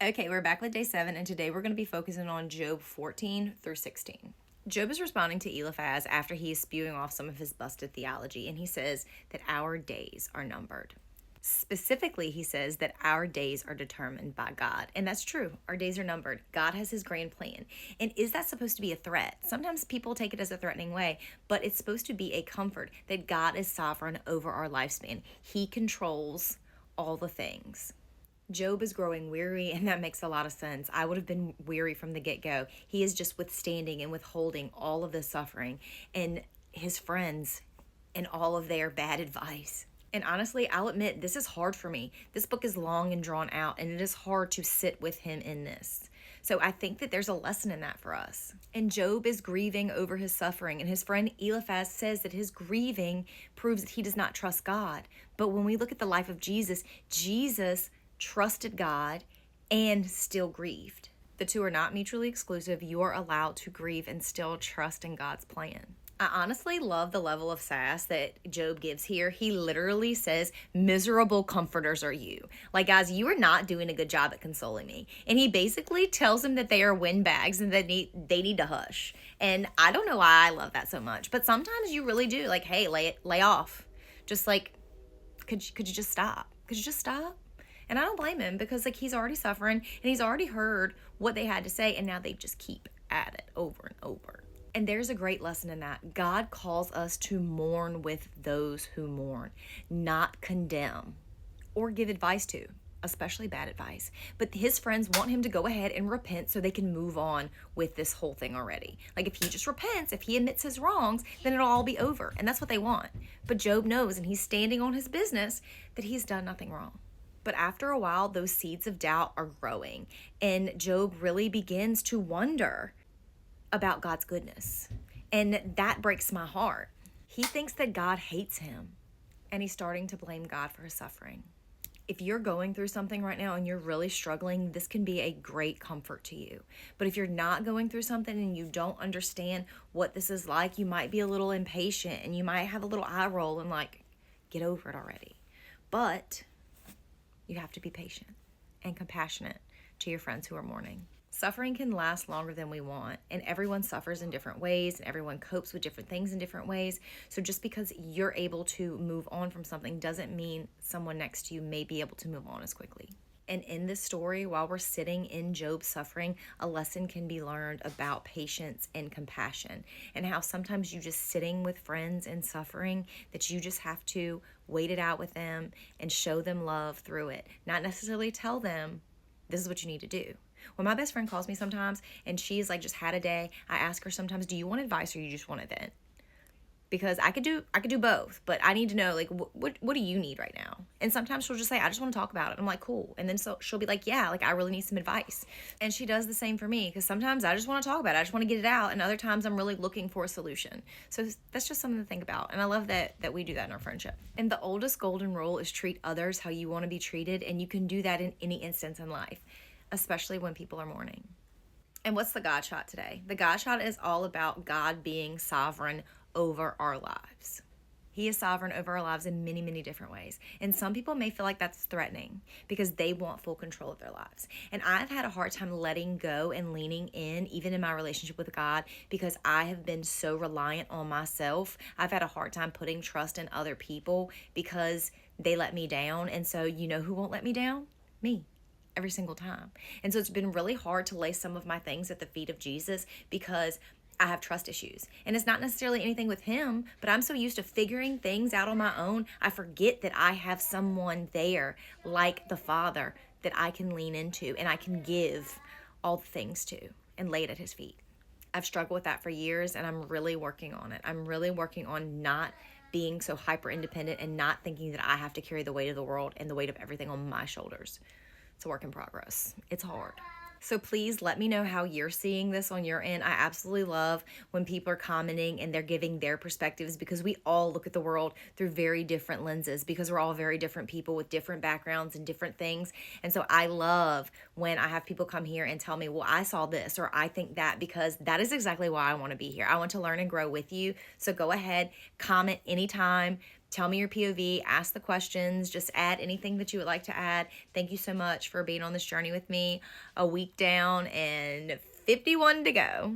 Okay, we're back with day 7, and today we're going to be focusing on Job 14 through 16. Job is responding to Eliphaz after he is spewing off some of his busted theology, and he says that our days are numbered. Specifically, he says that our days are determined by God. And that's true. Our days are numbered. God has his grand plan. And is that supposed to be a threat? Sometimes people take it as a threatening way, but it's supposed to be a comfort that God is sovereign over our lifespan. He controls all the things. Job is growing weary, and that makes a lot of sense. I would have been weary from the get-go. He is just withstanding and withholding all of the suffering and his friends and all of their bad advice. And honestly, I'll admit, this is hard for me. This book is long and drawn out, and it is hard to sit with him in this. So I think that there's a lesson in that for us. And Job is grieving over his suffering, and his friend Eliphaz says that his grieving proves that he does not trust God. But when we look at the life of Jesus, Jesus trusted God and still grieved. The two are not mutually exclusive. You are allowed to grieve and still trust in God's plan. I honestly love the level of sass that Job gives here. He literally says, miserable comforters are you. Like, guys, you are not doing a good job at consoling me. And he basically tells them that they are windbags and that they need to hush. And I don't know why I love that so much, but sometimes you really do. Like, hey, lay off. Just like, could you just stop? Could you just stop? And I don't blame him because like he's already suffering and he's already heard what they had to say, and now they just keep at it over and over. And there's a great lesson in that. God calls us to mourn with those who mourn, not condemn or give advice to, especially bad advice. But his friends want him to go ahead and repent so they can move on with this whole thing already. Like if he just repents, if he admits his wrongs, then it'll all be over. And that's what they want. But Job knows, and he's standing on his business, that he's done nothing wrong. But after a while, those seeds of doubt are growing, and Job really begins to wonder about God's goodness. And that breaks my heart. He thinks that God hates him, and he's starting to blame God for his suffering. If you're going through something right now and you're really struggling, this can be a great comfort to you. But if you're not going through something and you don't understand what this is like, you might be a little impatient and you might have a little eye roll and like, get over it already. But you have to be patient and compassionate to your friends who are mourning. Suffering can last longer than we want, and everyone suffers in different ways, and everyone copes with different things in different ways. So just because you're able to move on from something doesn't mean someone next to you may be able to move on as quickly. And in this story, while we're sitting in Job's suffering, a lesson can be learned about patience and compassion, and how sometimes you just sitting with friends in suffering, that you just have to wait it out with them and show them love through it. Not necessarily tell them, this is what you need to do. When my best friend calls me sometimes and she's like just had a day, I ask her sometimes, do you want advice or you just want to vent? Because I could do both, but I need to know, like, what do you need right now? And sometimes she'll just say, I just want to talk about it. I'm like, cool. And then so she'll be like, yeah, like I really need some advice. And she does the same for me, because sometimes I just want to talk about it. I just want to get it out. And other times I'm really looking for a solution. So that's just something to think about. And I love that we do that in our friendship. And the oldest golden rule is treat others how you want to be treated. And you can do that in any instance in life, especially when people are mourning. And what's the God shot today? The God shot is all about God being sovereign over our lives. He is sovereign over our lives in many, many different ways. And some people may feel like that's threatening because they want full control of their lives. And I've had a hard time letting go and leaning in, even in my relationship with God, because I have been so reliant on myself. I've had a hard time putting trust in other people because they let me down. And so you know who won't let me down? Me. Every single time. And so it's been really hard to lay some of my things at the feet of Jesus because I have trust issues. And it's not necessarily anything with him, but I'm so used to figuring things out on my own, I forget that I have someone there like the Father that I can lean into and I can give all the things to and lay it at his feet. I've struggled with that for years, and I'm really working on it. I'm really working on not being so hyper independent and not thinking that I have to carry the weight of the world and the weight of everything on my shoulders. It's a work in progress. It's hard. So please let me know how you're seeing this on your end. I absolutely love when people are commenting and they're giving their perspectives, because we all look at the world through very different lenses, because we're all very different people with different backgrounds and different things. And so I love when I have people come here and tell me, well, I saw this or I think that, because that is exactly why I want to be here. I want to learn and grow with you. So go ahead, comment anytime. Tell me your POV, ask the questions, just add anything that you would like to add. Thank you so much for being on this journey with me. A week down and 51 to go.